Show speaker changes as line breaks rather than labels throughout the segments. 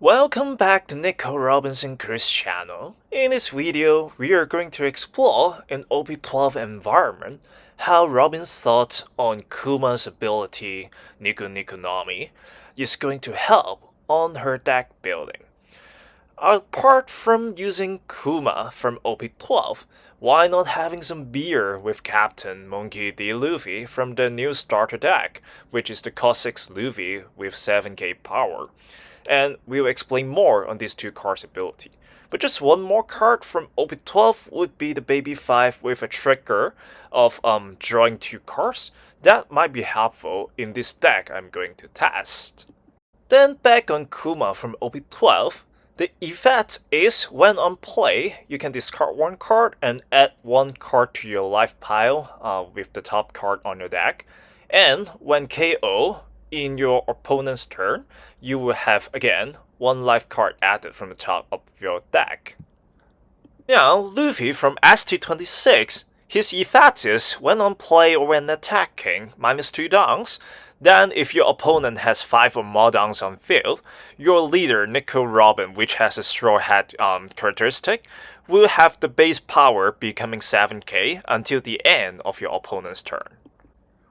Welcome back to Nico Robin's Chris channel. In this video, we are going to explore in OP12 environment how Robin's thoughts on Kuma's ability Nico Nami is going to help on her deck building. Apart from using Kuma from OP12, why not having some beer with Captain Monkey D. Luffy from the new starter deck, which is the cost 6 Luffy with 7k power? And we'll explain more on these two cards' ability. But just one more card from OP12 would be the Baby 5 with a trigger of drawing 2 cards. That might be helpful in this deck I'm going to test. Then back on Kuma from OP12, the effect is when on play, you can discard 1 card and add 1 card to your life pile with the top card on your deck. And when KO, in your opponent's turn, you will have, again, 1 life card added from the top of your deck. Now, Luffy from ST26, his effect is when on play or when attacking, -2 downs. Then, if your opponent has 5 or more downs on field, your leader, Nico Robin, which has a straw hat characteristic, will have the base power becoming 7k until the end of your opponent's turn.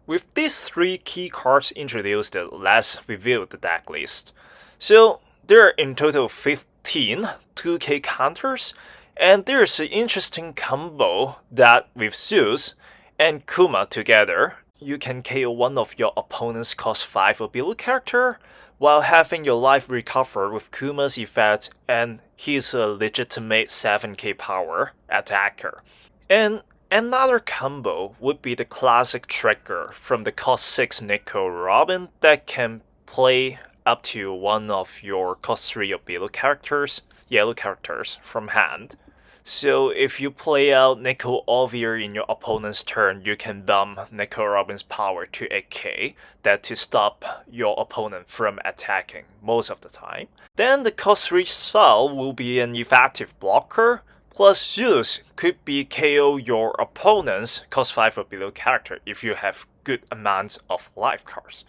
With these 3 key cards introduced, let's review the deck list. So there are in total 15 2k counters, and there's an interesting combo that with Zeus and Kuma together, you can KO one of your opponent's cost 5 or below character, while having your life recover with Kuma's effect, and he's a legitimate 7k power attacker. And another combo would be the classic trigger from the cost 6 Nico Robin that can play up to one of your cost 3 or below characters, yellow characters, from hand. So if you play out Nico Ovir in your opponent's turn, you can bump Nico Robin's power to 8k, that to stop your opponent from attacking most of the time. Then the cost 3 Cell will be an effective blocker, plus Zeus could be KO your opponent's cost 5 or below character if you have good amounts of life cards.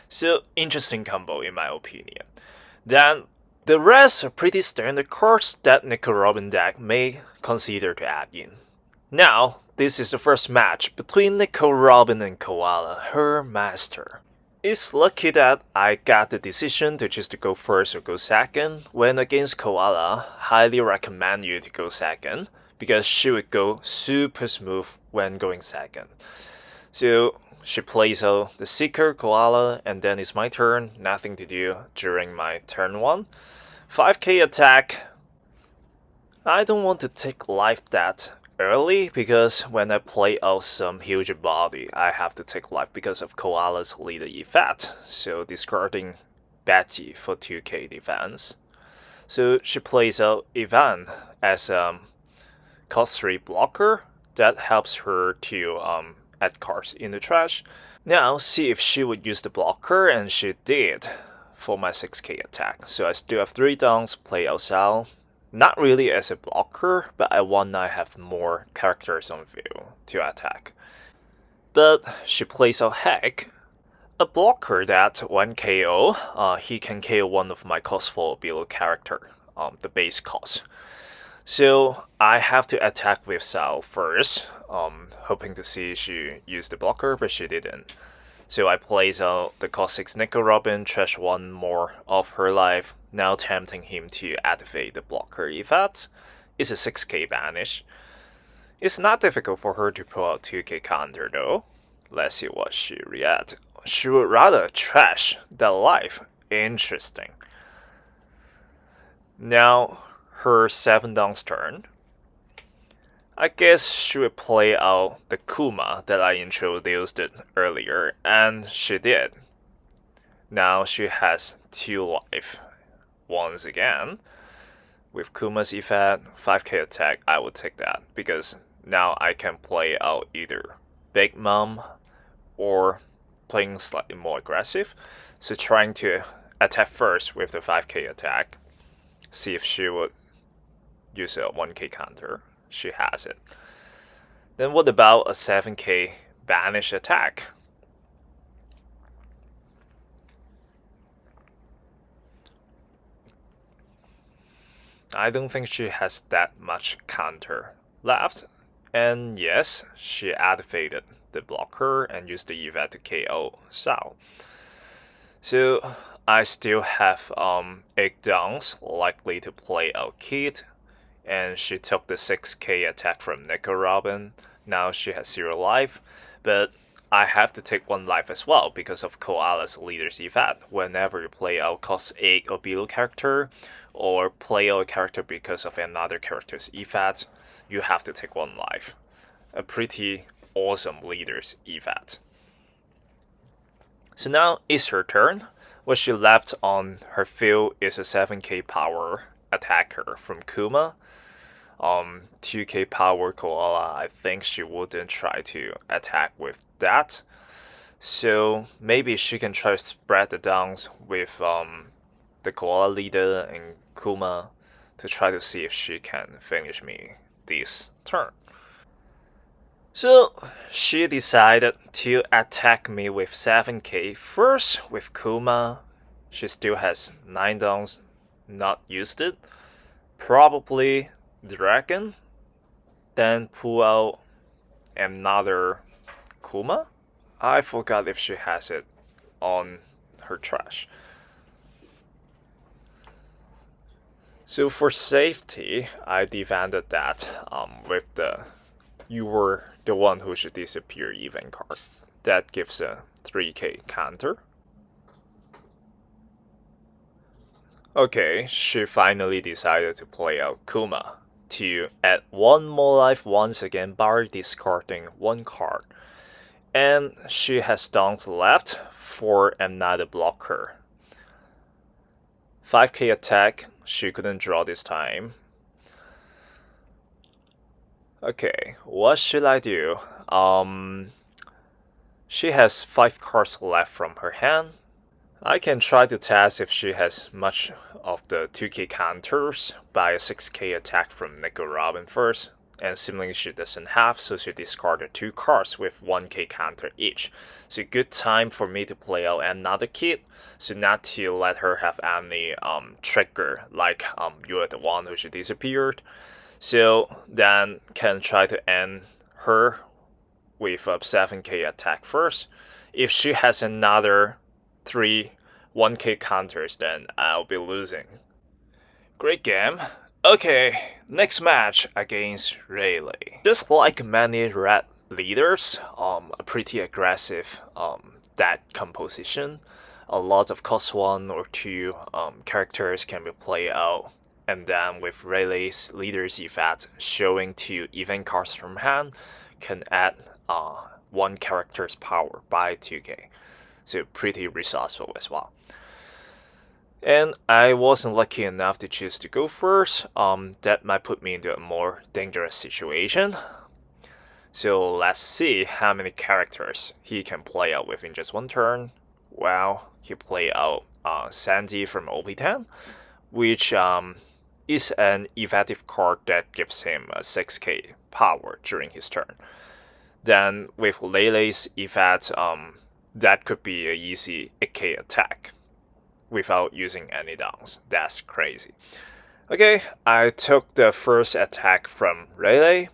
So interesting combo in my opinion. Then the rest are pretty standard cards that Nico Robin deck may consider to add in. Now, this is the first match between Nico Robin and Koala, her master. It's lucky that I got the decision to choose to go first or go second. When against Koala, highly recommend you to go second, because she would go super smooth when going second. So she plays out the Seeker, Koala, and then it's my turn, nothing to do during my turn 1. 5k attack. I don't want to take life that early, because when I play out some huge body, I have to take life because of Koala's leader effect, so discarding Betty for 2k defense. So she plays out Ivan as a cost 3 blocker that helps her to add cards in the trash. Now see if she would use the blocker, and she did for my 6k attack. So I still have 3 downs, play out Sal. Not really as a blocker, but I want to have more characters on view to attack. But she plays out Heck, a blocker that when KO, he can KO one of my cost 4 below character, the base cost. So I have to attack with Sal first, hoping to see she used the blocker, but she didn't. So I plays out the cost 6 Nico Robin, trash 1 more of her life, now tempting him to activate the blocker effect. It's a 6k banish. It's not difficult for her to pull out 2k counter though. Let's see what she react. She would rather trash the life. Interesting. Now her 7 downs turn. I guess she would play out the Kuma that I introduced earlier, and she did. Now she has 2 life. Once again, with Kuma's effect, 5k attack, I would take that, because now I can play out either Big Mom or playing slightly more aggressive. So trying to attack first with the 5k attack, see if she would use a 1k counter. She has it. Then what about a 7k banish attack? I don't think she has that much counter left. And yes, she activated the blocker and used the event to KO Sao. So I still have 8 downs likely to play out Kid, and she took the 6k attack from Nico Robin. Now she has 0 life, but I have to take 1 life as well because of Koala's leader's effect. Whenever you play out cost 8 or below character, or play out a character because of another character's effect, you have to take 1 life. A pretty awesome leader's effect. So now it's her turn. What she left on her field is a 7k power attacker from Kuma. 2k power Koala, I think she wouldn't try to attack with that. So maybe she can try to spread the downs with the Koala leader and Kuma to try to see if she can finish me this turn. So she decided to attack me with 7k first with Kuma. She still has 9 downs, not used it. Probably Dragon. Then pull out another Kuma. I forgot if she has it on her trash. So for safety, I defended that with the "you were the one who should disappear" event card. That gives a 3k counter. Okay, she finally decided to play out Kuma to add 1 more life once again by discarding 1 card. And she has downs left for another blocker. 5k attack, she couldn't draw this time. Okay, what should I do? She has 5 cards left from her hand. I can try to test if she has much of the 2k counters by a 6k attack from Nico Robin first, and seemingly she doesn't have, so she discarded 2 cards with 1k counter each. So good time for me to play out another kid, so not to let her have any trigger like "you're the one who should disappeared." So then can try to end her with a 7k attack first. If she has another 3 1k counters, then I'll be losing. Great game. Okay, next match against Rayleigh. Just like many red leaders, a pretty aggressive deck composition. A lot of cost 1 or 2 characters can be played out, and then with Rayleigh's leader's effect showing 2 event cards from hand, can add 1 character's power by 2k. So pretty resourceful as well. And I wasn't lucky enough to choose to go first. That might put me into a more dangerous situation. So let's see how many characters he can play out within just 1 turn. Well, he played out Sandy from OP10, which is an effective card that gives him a 6k power during his turn. Then with Rayleigh's effect, that could be an easy 8k attack without using any downs. That's crazy. Okay, I took the first attack from Rayleigh.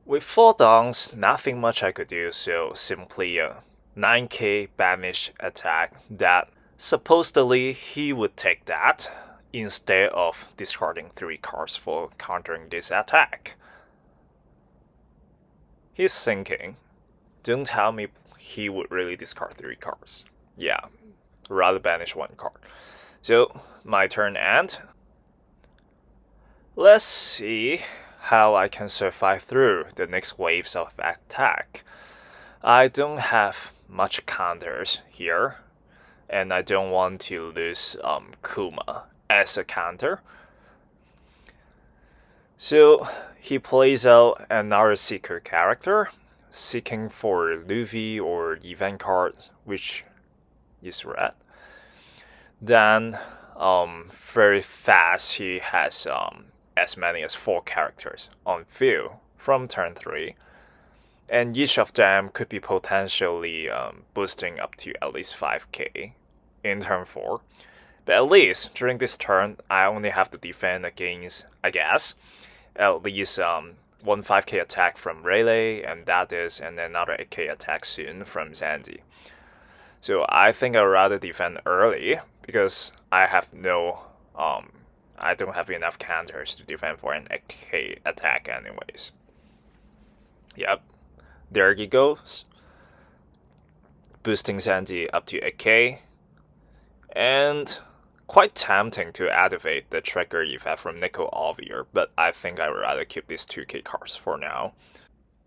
With 4 downs, nothing much I could do, so simply a 9k banish attack that supposedly he would take that instead of discarding 3 cards for countering this attack. He's thinking, don't tell me he would really discard 3 cards. Yeah, rather banish 1 card. So, my turn end. Let's see how I can survive through the next waves of attack. I don't have much counters here, and I don't want to lose Kuma as a counter. So he plays out another seeker character, seeking for Luffy or event card, which is red. Then very fast he has as many as 4 characters on field from turn 3, and each of them could be potentially boosting up to at least 5k in turn 4. But at least during this turn, I only have to defend against, I guess, at least one 5k attack from Rayleigh, and that is, and another 8k attack soon from Sandy. So I think I'd rather defend early because I don't have enough counters to defend for an 8k attack anyways. Yep, there he goes. Boosting Sandy up to 8k. And quite tempting to activate the trigger effect from Nico Robin, but I think I'd rather keep these 2k cards for now.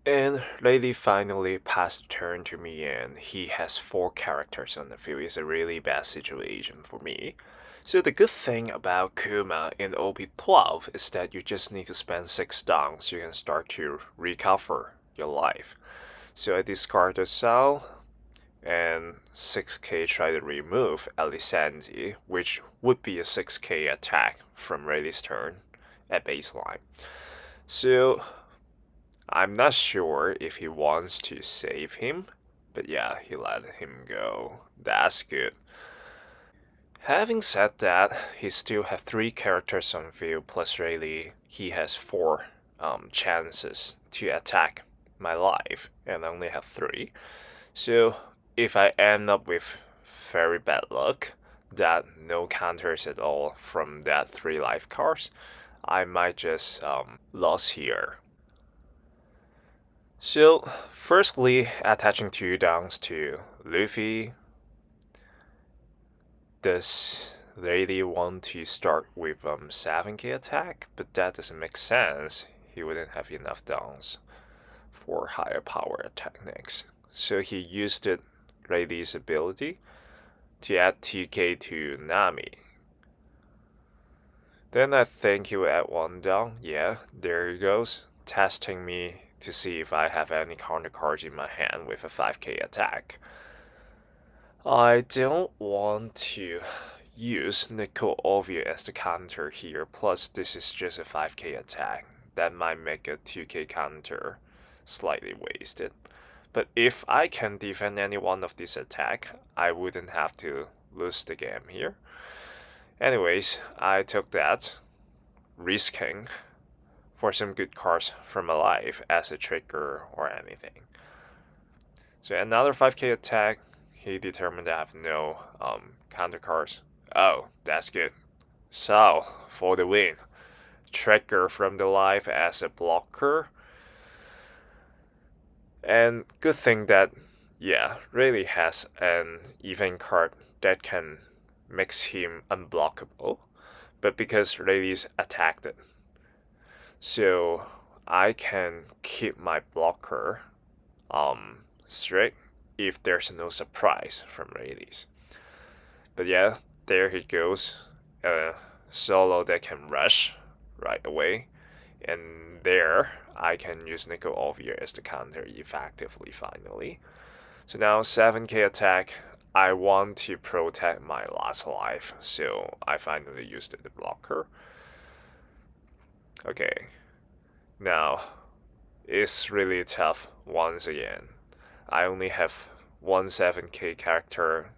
And Rayleigh finally passed the turn to me, and he has 4 characters on the field. It's a really bad situation for me. So the good thing about Kuma in OP12 is that you just need to spend 6 downs so you can start to recover your life. So I discard the cell, and 6k try to remove Sandy, which would be a 6k attack from Rayleigh's turn at baseline. So I'm not sure if he wants to save him, but yeah, he let him go. That's good. Having said that, he still has 3 characters on field plus Rayleigh. He has 4 chances to attack my life, and I only have 3. So if I end up with very bad luck, that no counters at all from that 3 life cards, I might just lose here. So firstly, attaching 2 downs to Luffy. Does Rayleigh want to start with 7k attack? But that doesn't make sense. He wouldn't have enough downs for higher power attack next. So he used it, Rayleigh's ability, to add 2k to Nami. Then I think he will add 1 down. Yeah, there he goes, testing me to see if I have any counter cards in my hand with a 5k attack. I don't want to use Nico Robin as the counter here, plus this is just a 5k attack. That might make a 2k counter slightly wasted. But if I can defend any one of these attacks, I wouldn't have to lose the game here. Anyways, I took that, risking for some good cards from my life as a trigger or anything. So another 5k attack. He determined I have no counter cards. Oh, that's good. So, for the win. Trigger from the life as a blocker. And good thing that, yeah, Rayleigh has an event card that can makes him unblockable. But because Rayleigh's attacked it, so I can keep my blocker straight if there's no surprise from Rayleigh's. But yeah, there he goes. Solo that can rush right away. And there, I can use Nico Robin as the counter effectively finally. So now 7k attack. I want to protect my last life, so I finally used the blocker. Okay, now it's really tough once again. I only have 1 7k character.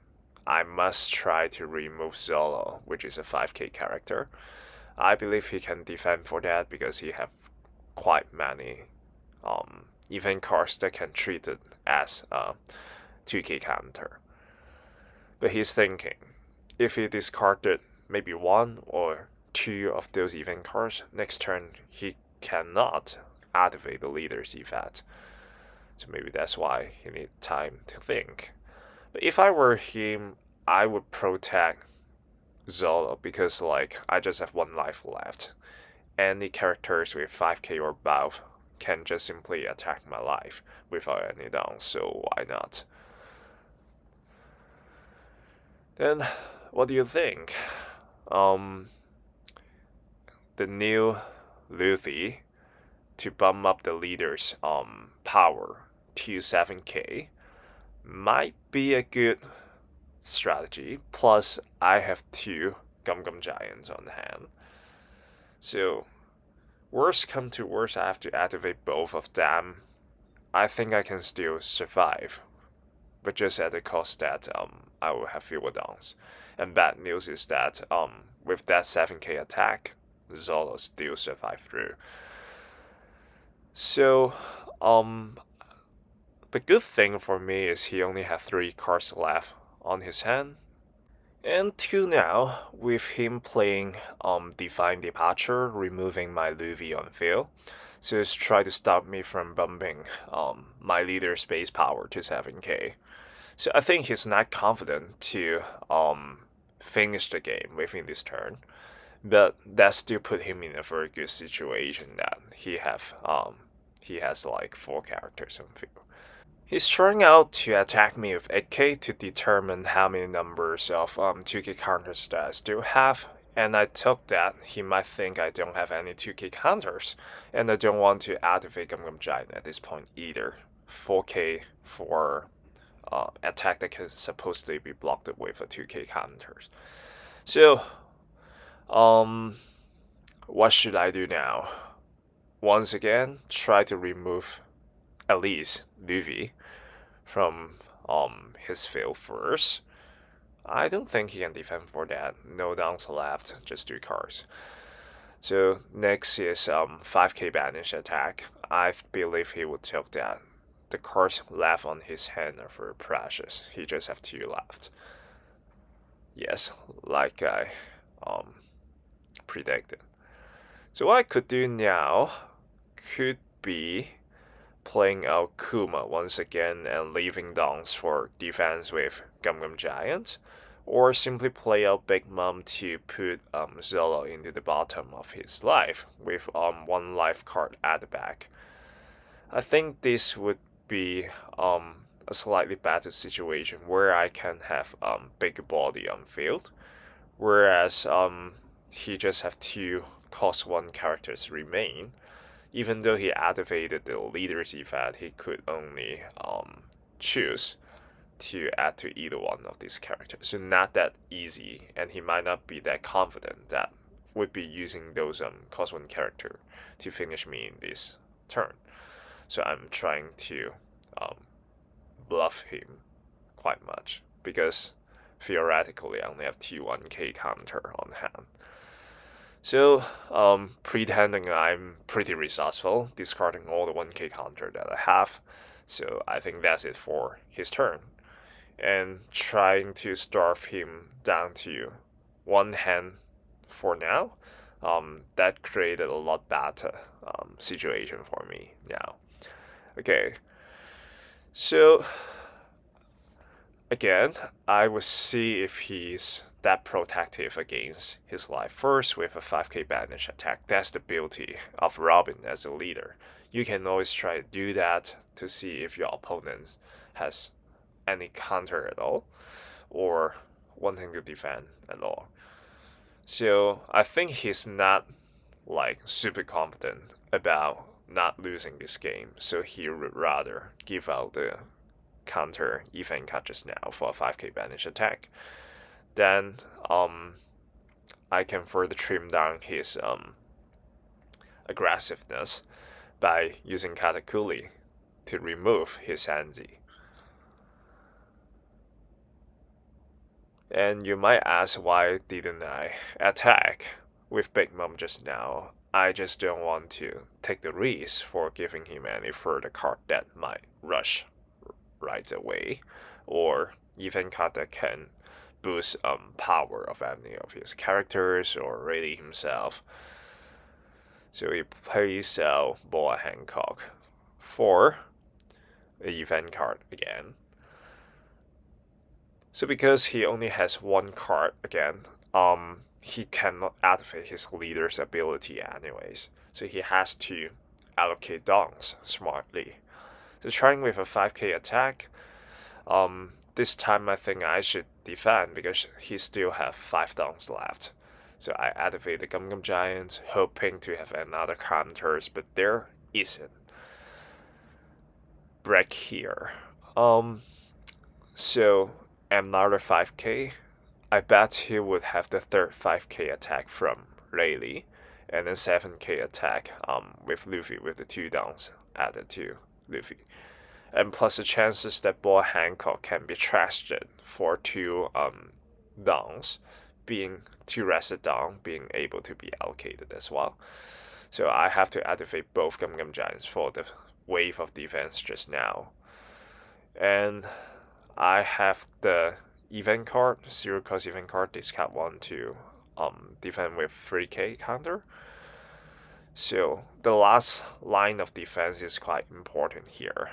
I must try to remove Zoro, which is a 5k character. I believe he can defend for that because he have quite many event cards that can treat it as a 2k counter. But he's thinking, if he discarded maybe 1 or 2 of those event cards, next turn he cannot activate the leader's effect. So maybe that's why he needs time to think. But if I were him, I would protect Zoro because I just have 1 life left. Any characters with 5k or above can just simply attack my life without any downs, so why not? Then, what do you think? The new Luffy to bump up the leader's power to 7k might be a good strategy. Plus, I have 2 Gum Gum Giants on hand. So, worst come to worst, I have to activate both of them. I think I can still survive but just at the cost that I will have fewer downs. And bad news is that with that 7k attack, Zoro still survived through. So the good thing for me is he only has 3 cards left on his hand. And till now, with him playing Define Departure, removing my Luffy on field, just try to stop me from bumping my leader's base power to 7k. So I think he's not confident to finish the game within this turn, but that still put him in a very good situation that he has like 4 characters on field. He's trying out to attack me with 8k to determine how many numbers of 2k counters that I still have, and I took that he might think I don't have any 2k counters, and I don't want to activate Gum Giant at this point either. 4k for attack that can supposedly be blocked with a 2k counters. So, what should I do now? Once again, try to remove at least Luffy from his field first. I don't think he can defend for that. No downs left, just 2 cards. So next is 5k banish attack. I believe he would take that. The cards left on his hand are very precious. He just have 2 left. Yes, like I predicted. So what I could do now could be playing out Kuma once again and leaving downs for defense with Gum Giant, or simply play out Big Mom to put Zoro into the bottom of his life with 1 life card at the back. I think this would be a slightly better situation where I can have bigger body on field, whereas he just have 2 cost 1 characters remain. Even though he activated the leader's effect, he could only choose to add to either one of these characters. So not that easy, and he might not be that confident that would be using those cost 1 character to finish me in this turn. So I'm trying to bluff him quite much, because theoretically I only have 2 1k counter on hand. So, pretending I'm pretty resourceful, discarding all the 1k counter that I have. So I think that's it for his turn. And trying to starve him down to 1 hand for now, that created a lot better situation for me now. Okay, so again, I will see if he's that protective against his life first with a 5k banish attack. That's the beauty of Robin as a leader. You can always try to do that to see if your opponent has any counter at all or wanting to defend at all. So I think he's not like super confident about not losing this game, so he would rather give out the counter event card just now for a 5k banish attack. Then I can further trim down his aggressiveness by using Katakuri to remove his Anzi. And you might ask, why didn't I attack with Big Mom just now? I just don't want to take the risk for giving him any further card that might rush right away, or even card that can boost power of any of his characters or Rayleigh himself. So he plays Boa Hancock for the event card again. So because he only has 1 card again, he cannot activate his leader's ability anyways. So he has to allocate downs smartly. So trying with a 5k attack, this time I think I should defend because he still have 5 downs left. So I activate the Gum Giant, hoping to have another counters, but there isn't. Break here. So another 5k. I bet he would have the third 5k attack from Rayleigh, and then 7k attack with Luffy with the 2 downs added to Luffy. and plus the chances that Ball Hancock can be trashed for two downs, being two rested down, being able to be allocated as well. So I have to activate both Gum Gum Giants for the wave of defense just now. And I have the event card, zero cost event card, discard one to defend with 3k counter. So the last line of defense is quite important here.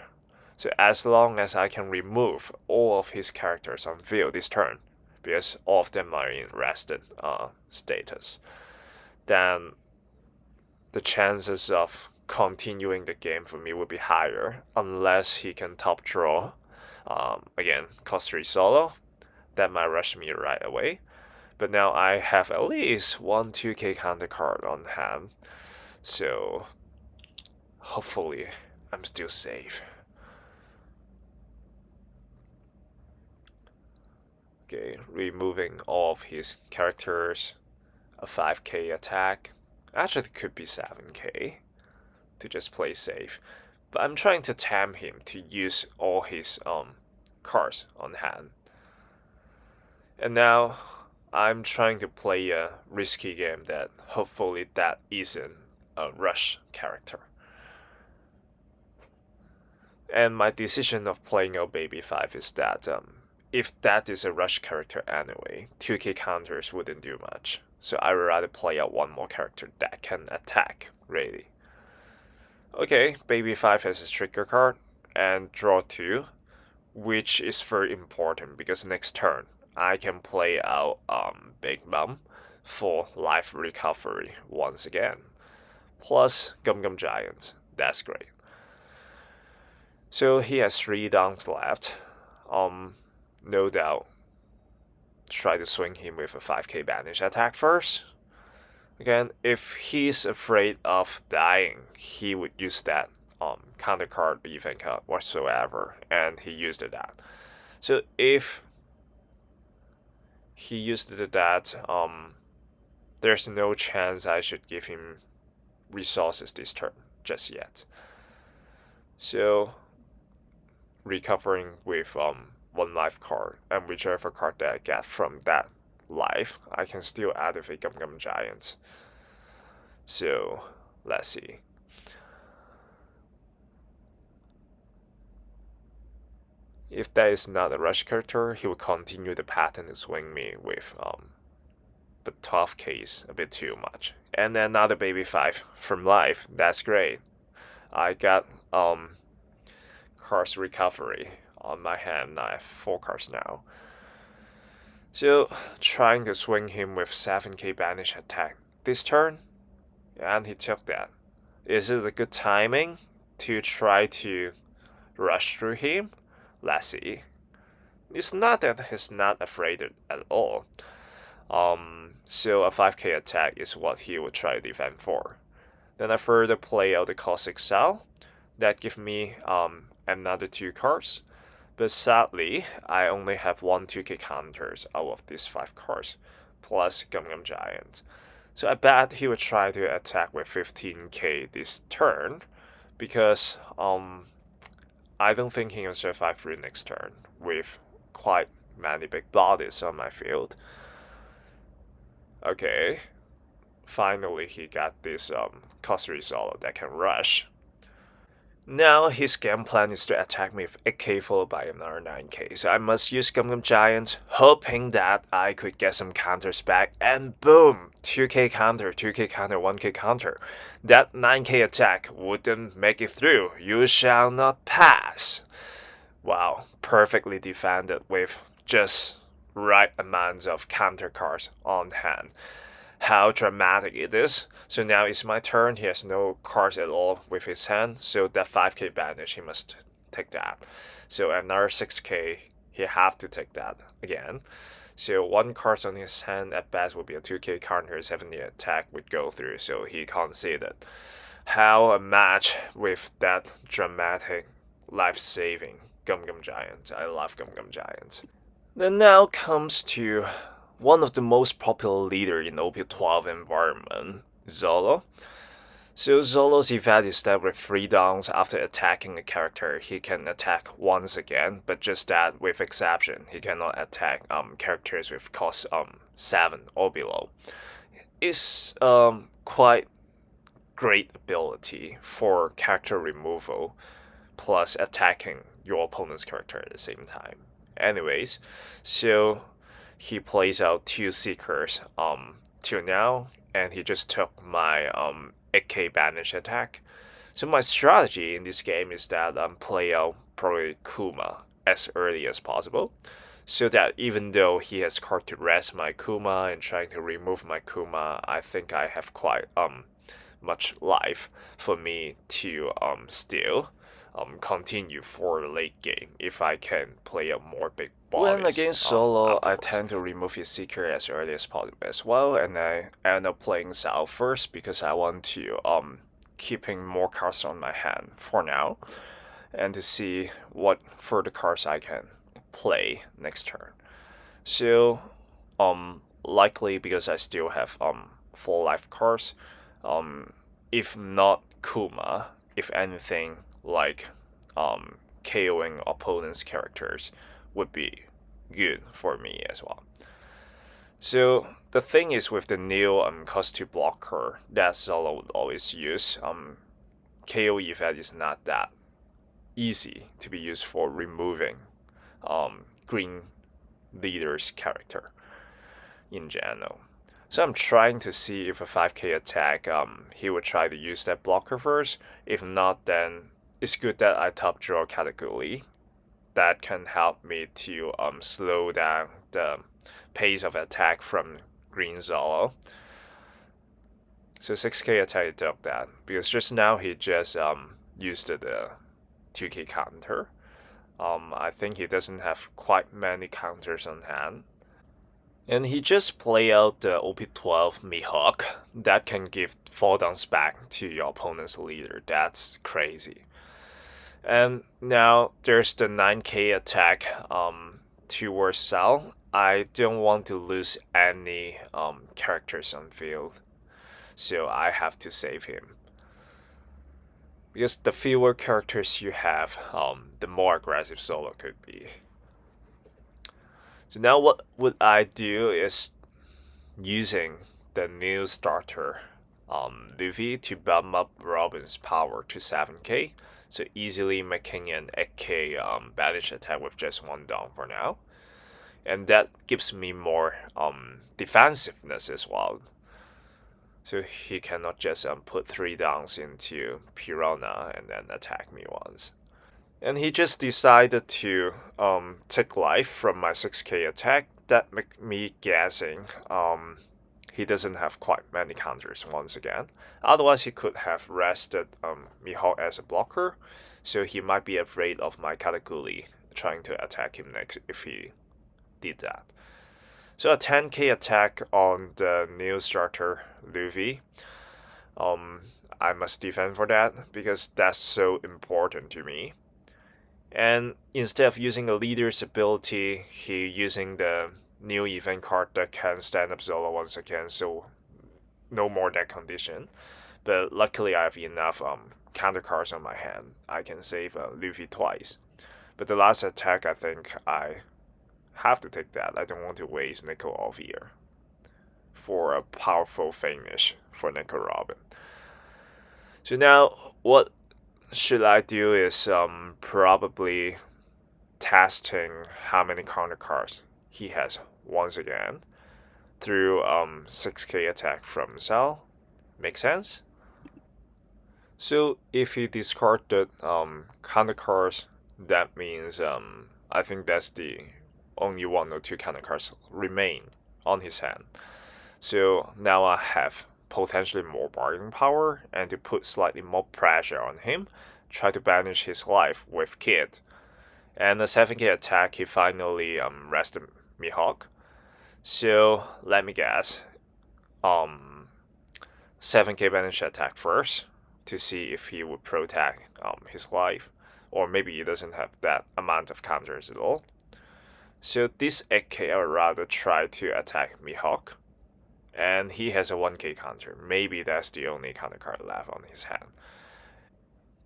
So as long as I can remove all of his characters on field this turn, because all of them are in rested status, then the chances of continuing the game for me would be higher, unless he can top draw, again, cost 3 solo, that might rush me right away. But now I have at least one 2k counter card on hand, so hopefully I'm still safe. Okay, removing all of his characters, a 5k attack. Actually, it could be 7k to just play safe. But I'm trying to tempt him to use all his cards on hand. And now I'm trying to play a risky game that hopefully that isn't a rush character. And my decision of playing a Baby 5 is that if that is a rush character anyway, 2k counters wouldn't do much. So I would rather play out one more character that can attack Rayleigh. Okay, Baby 5 has a trigger card and draw 2, which is very important because next turn I can play out Big Mom for life recovery once again. Plus Gum Gum Giant, that's great. So he has 3 downs left. No doubt try to swing him with a 5k banish attack first. Again, if he's afraid of dying, he would use that counter card, event card whatsoever, and he used that. So if he used that, there's no chance I should give him resources this turn just yet. So recovering with 1 life card, and whichever card that I get from that life, I can still activate Gum Gum Giant. So let's see. If that is not a rush character, he will continue the pattern to swing me with but 12k is a bit too much. And then another Baby 5 from life, that's great. I got cards recovery on my hand. I have 4 cards now. So trying to swing him with 7k banish attack this turn, and he took that. Is it a good timing to try to rush through him? Let's see. It's not that he's not afraid at all. So a 5k attack is what he would try to defend for. Then I further play out the Cosmic Cell. That gives me another 2 cards. But sadly, I only have 1 2k counters out of these 5 cards, plus Gum Gum Giant. So I bet he would try to attack with 15k this turn, because I don't think he can survive through next turn with quite many big bodies on my field. Okay, finally he got this cost 3 solo that can rush. Now his game plan is to attack me with 8k followed by another 9k, so I must use Gum Gum Giant, hoping that I could get some counters back, and boom! 2k counter, 2k counter, 1k counter. That 9k attack wouldn't make it through. You shall not pass. Wow, perfectly defended with just right amounts of counter cards on hand. How dramatic it is. So now it's my turn. He has no cards at all with his hand, so that 5k banish, he must take that. So another 6k, he have to take that again. So 1 card on his hand at best would be a 2k counter, 70 attack would go through, so he conceded. How a match with that dramatic, life-saving Gum Gum Giant. I love Gum Gum Giant. Then now comes to one of the most popular leader in OP12 environment, Zoro. So Zolo's event is that with 3 downs after attacking a character, he can attack once again, but just that with exception, he cannot attack characters with cost 7 or below. It's quite great ability for character removal plus attacking your opponent's character at the same time. Anyways, so he plays out 2 Seekers till now, and he just took my 8k banish attack. So my strategy in this game is that play out probably Kuma as early as possible, so that even though he has card to rest my Kuma and trying to remove my Kuma, I think I have quite much life for me to still continue for the late game if I can play a more big boss. When against Solo, I tend to remove his Seeker as early as possible as well, and I end up playing South first because I want to keeping more cards on my hand for now, and to see what further cards I can play next turn. So likely because I still have full life cards, if not Kuma, if anything like KOing opponent's characters would be good for me as well. So the thing is with the new cost 2 blocker that Zoro would always use, KO effect is not that easy to be used for removing green leader's character in general. So I'm trying to see if a 5k attack, he would try to use that blocker first. If not, then it's good that I top draw category. That can help me to slow down the pace of attack from green Zoro. So 6k attack, he took that because just now he just used the 2k counter. I think he doesn't have quite many counters on hand. And he just play out the OP12 Mihawk that can give fall downs back to your opponent's leader. That's crazy. And now there's the 9k attack towards Sal. I don't want to lose any characters on field, so I have to save him. Because the fewer characters you have, the more aggressive Zoro could be. So now what would I do is using the new starter Luffy to bump up Robin's power to 7k, so easily making an 8k banish attack with just 1 down for now. And that gives me more defensiveness as well. So he cannot just put 3 downs into Piranha and then attack me once. And he just decided to take life from my 6k attack. That make me guessing he doesn't have quite many counters once again. Otherwise he could have rested Mihawk as a blocker, so he might be afraid of my Katakuri trying to attack him next if he did that. So a 10k attack on the new starter Luffy. I must defend for that because that's so important to me. And instead of using a leader's ability, he using the new event card that can stand up Zoro once again, so no more that condition. But luckily I have enough counter cards on my hand. I can save Luffy twice. But the last attack, I think I have to take that. I don't want to waste Nico Robin for a powerful finish for Nico Robin. So now what should I do is probably testing how many counter cards he has once again through 6k attack from Sal. Make sense? So if he discarded counter cards, that means I think that's the only 1 or 2 counter cards remain on his hand. So now I have potentially more bargaining power, and to put slightly more pressure on him, try to banish his life with Kid. And the 7k attack, he finally rested Mihawk. So let me guess, 7k banish attack first to see if he would protect his life, or maybe he doesn't have that amount of counters at all. So this 8k I would rather try to attack Mihawk and he has a 1k counter. Maybe that's the only counter card left on his hand.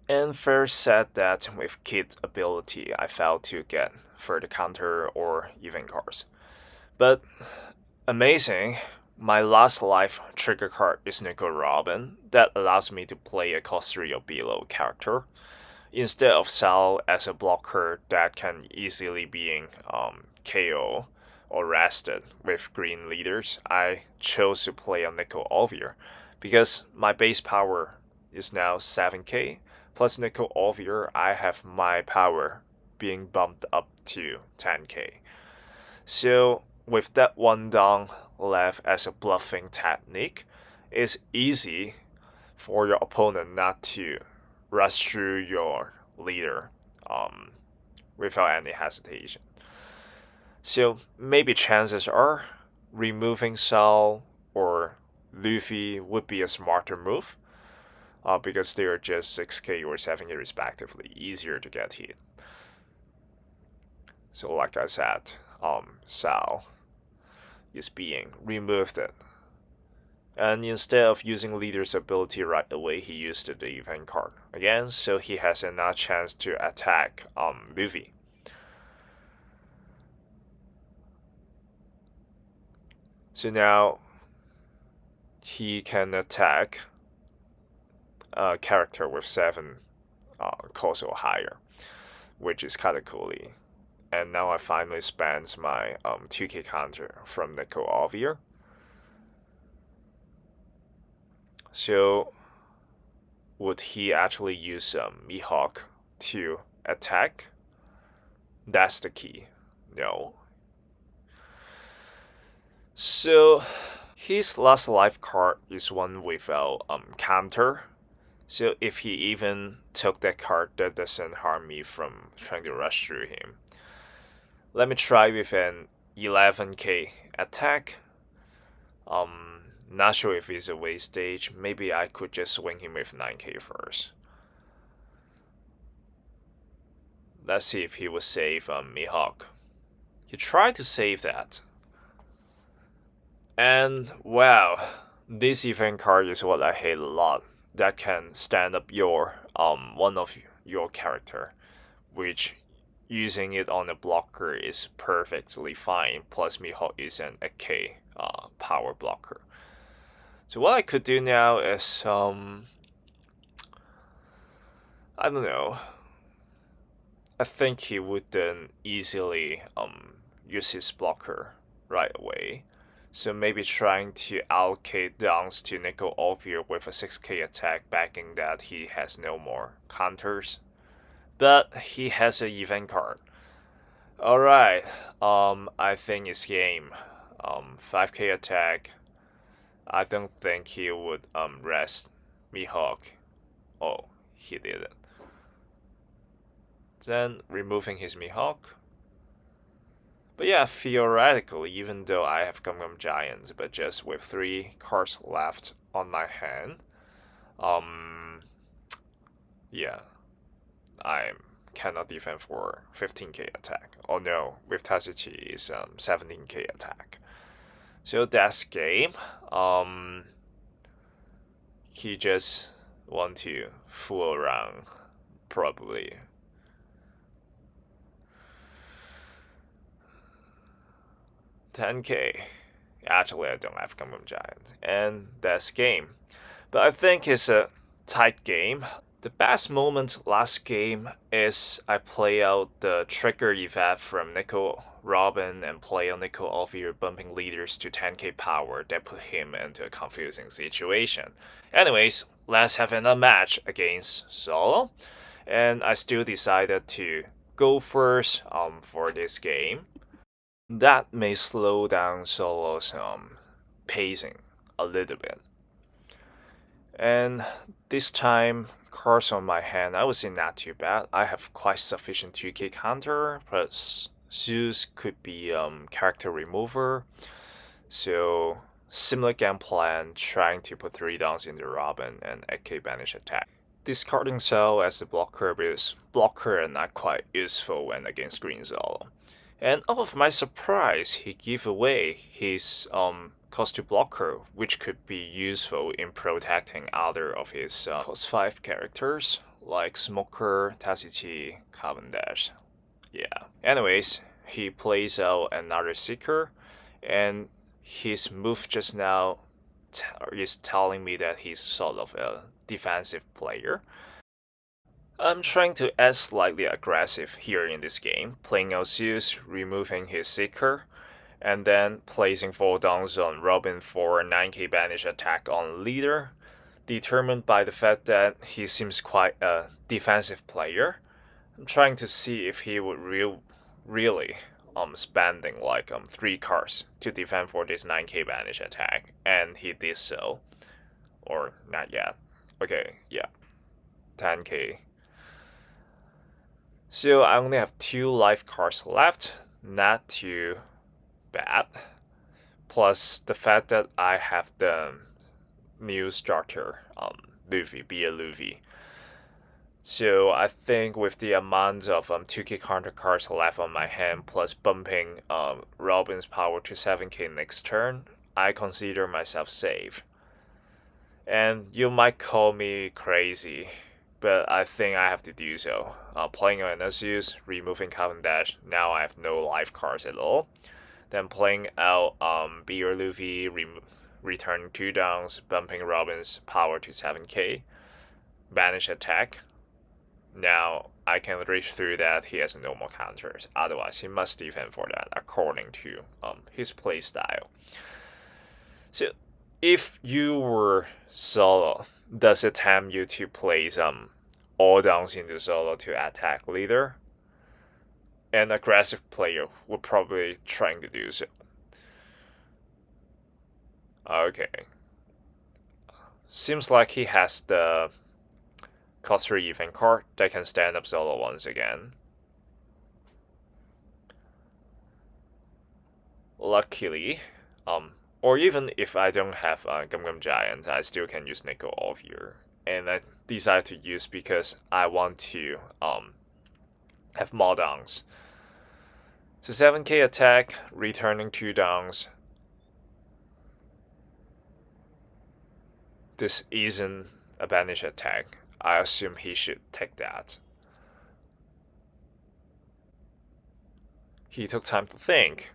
And first said that with Kid's ability, I failed to get further counter or even cards. But amazing, my last life trigger card is Nico Robin that allows me to play a cost 3 or below character instead of Sal as a blocker that can easily being KO or rested with green leaders. I chose to play on Nico Olvier because my base power is now 7k plus Nico Olvier. I have my power being bumped up to 10k. So with that one down left as a bluffing technique, it's easy for your opponent not to rush through your leader without any hesitation. So maybe chances are removing Sal or Luffy would be a smarter move because they are just 6k or 7k respectively, easier to get hit. So like I said, Sal is being removed. And instead of using leader's ability right away, he used the event card again, so he has another chance to attack Luffy. So now he can attack a character with 7 cost or higher, which is kind of cool. And now I finally spent my 2k counter from Nico Olvier. So would he actually use Mihawk to attack? That's the key. No. So his last life card is one without counter. So if he even took that card, that doesn't harm me from trying to rush through him. Let me try with an 11k attack. Not sure if it's a waste stage. Maybe I could just swing him with 9k first. Let's see if he will save Mihawk. He tried to save that. And wow, this event card is what I hate a lot. That can stand up your one of your character, which using it on a blocker is perfectly fine. Plus Mihawk is an 8k power blocker. So what I could do now is I don't know. I think he wouldn't easily use his blocker right away. So maybe trying to allocate downs to Nico Olvier with a 6k attack, backing that he has no more counters. But he has an event card. Alright, I think it's game. 5k attack. I don't think he would rest Mihawk. Oh, he didn't. Then removing his Mihawk. But yeah, theoretically, even though I have Gum Giants, but just with 3 cards left on my hand, yeah, I cannot defend for 15k attack. Oh no, with Tazuchi is 17k attack. So that's game. He just want to fool around, probably. $10k. Actually, I don't have Gum Giant, and that's game. But I think it's a tight game. The best moment last game is I play out the trigger event from Nico Robin and play on Nico Olvier bumping leaders to 10k power that put him into a confusing situation. Anyways, let's have another match against Zoro. And I still decided to go first for this game. That may slow down Zoro's pacing a little bit. And this time, cards on my hand, I would say not too bad. I have quite sufficient 2k counter, plus Zeus could be character remover. So similar game plan, trying to put 3 downs into Robin and 8k banish attack. Discarding Cell as the blocker is blocker and not quite useful when against Green Zoro. And out of my surprise, he gave away his cost 2 blocker, which could be useful in protecting other of his cost 5 characters, like Smoker, Tasuchi, Cavendish. Yeah. Anyways, he plays out another Seeker, and his move just now is telling me that he's sort of a defensive player. I'm trying to act slightly aggressive here in this game, playing out Zeus, removing his Seeker, and then placing 4 downs on Robin for a 9k banish attack on leader, determined by the fact that he seems quite a defensive player. I'm trying to see if he would really spending like 3 cards to defend for this 9k banish attack, and he did so. Or not yet. Okay, yeah. 10k. So I only have 2 life cards left, not too bad. Plus the fact that I have the new starter, Luffy, be a Luffy. So I think with the amount of 2k counter cards left on my hand, plus bumping Robin's power to 7k next turn, I consider myself safe. And you might call me crazy, but I think I have to do so. Playing on Zeus, removing Cavendish, now I have no life cards at all. Then playing out Beer Luffy, returning 2 downs, bumping Robin's power to 7k, banish attack. Now I can reach through that he has no more counters, otherwise he must defend for that according to his playstyle. So if you were solo, does it tempt you to place all downs into solo to attack leader? An aggressive player would probably trying to do so. Okay. Seems like he has the cost 3 event card that can stand up solo once again. Luckily, or even if I don't have Gum Gum Giant, I still can use Nico off here. And I decide to use because I want to have more downs. So 7k attack, returning 2 downs. This isn't a banish attack. I assume he should take that. He took time to think.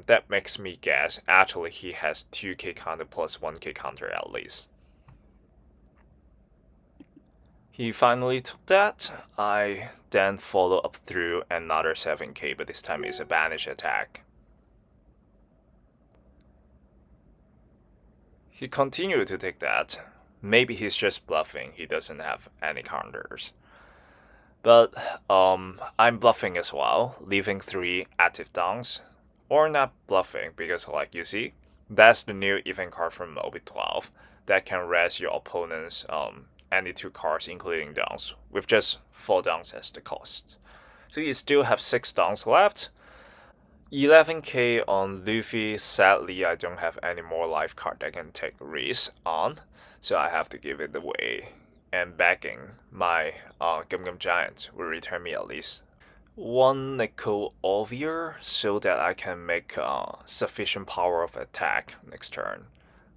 That makes me guess actually he has 2k counter plus 1k counter at least. He finally took that. I then follow up through another 7k, but this time it's a banish attack. He continued to take that. Maybe he's just bluffing, he doesn't have any counters. But I'm bluffing as well, leaving 3 active downs. Or not bluffing, because like you see, that's the new event card from OP12 that can rest your opponent's any 2 cards including downs, with just 4 downs as the cost. So you still have 6 downs left. 11k on Luffy. Sadly, I don't have any more life card that can take risk on, so I have to give it away. And backing my Gum Gum Giant will return me at least 1 Nico Ovia so that I can make sufficient power of attack next turn.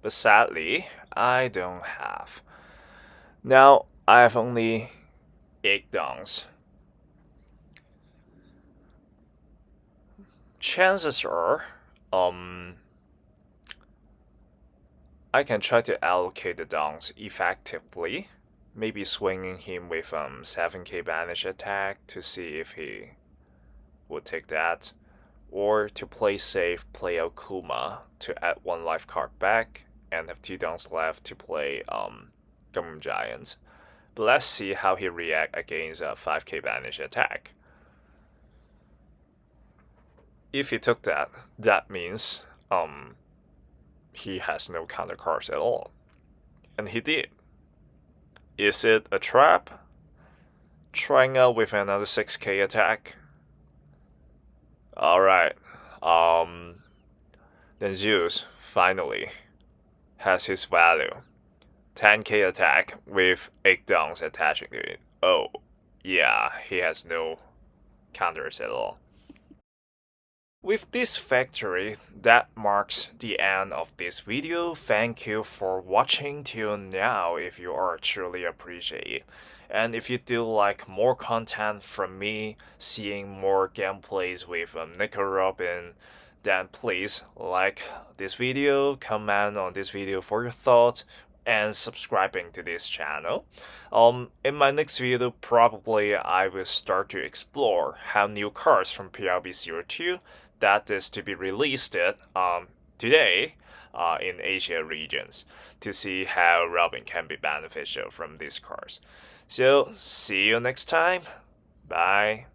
But sadly, I don't have. Now I have only 8 downs. Chances are, I can try to allocate the downs effectively. Maybe swinging him with 7k banish attack to see if he would take that. Or to play safe, play out Kuma to add 1 life card back and have 2 downs left to play Gum Giant. But let's see how he react against a 5k banish attack. If he took that, that means he has no counter cards at all. And he did. Is it a trap? Trying out with another 6k attack? Alright. Then Zeus finally has his value. 10k attack with 8 downs attaching to it. Oh, yeah, he has no counters at all. With this victory, that marks the end of this video. Thank you for watching till now if you are truly appreciate it. And if you do like more content from me, seeing more gameplays with Nico Robin, then please like this video, comment on this video for your thoughts, and subscribing to this channel. In my next video, probably I will start to explore how new cars from PRB02 that is to be released today in Asia regions to see how Robin can be beneficial from these cars. So see you next time. Bye.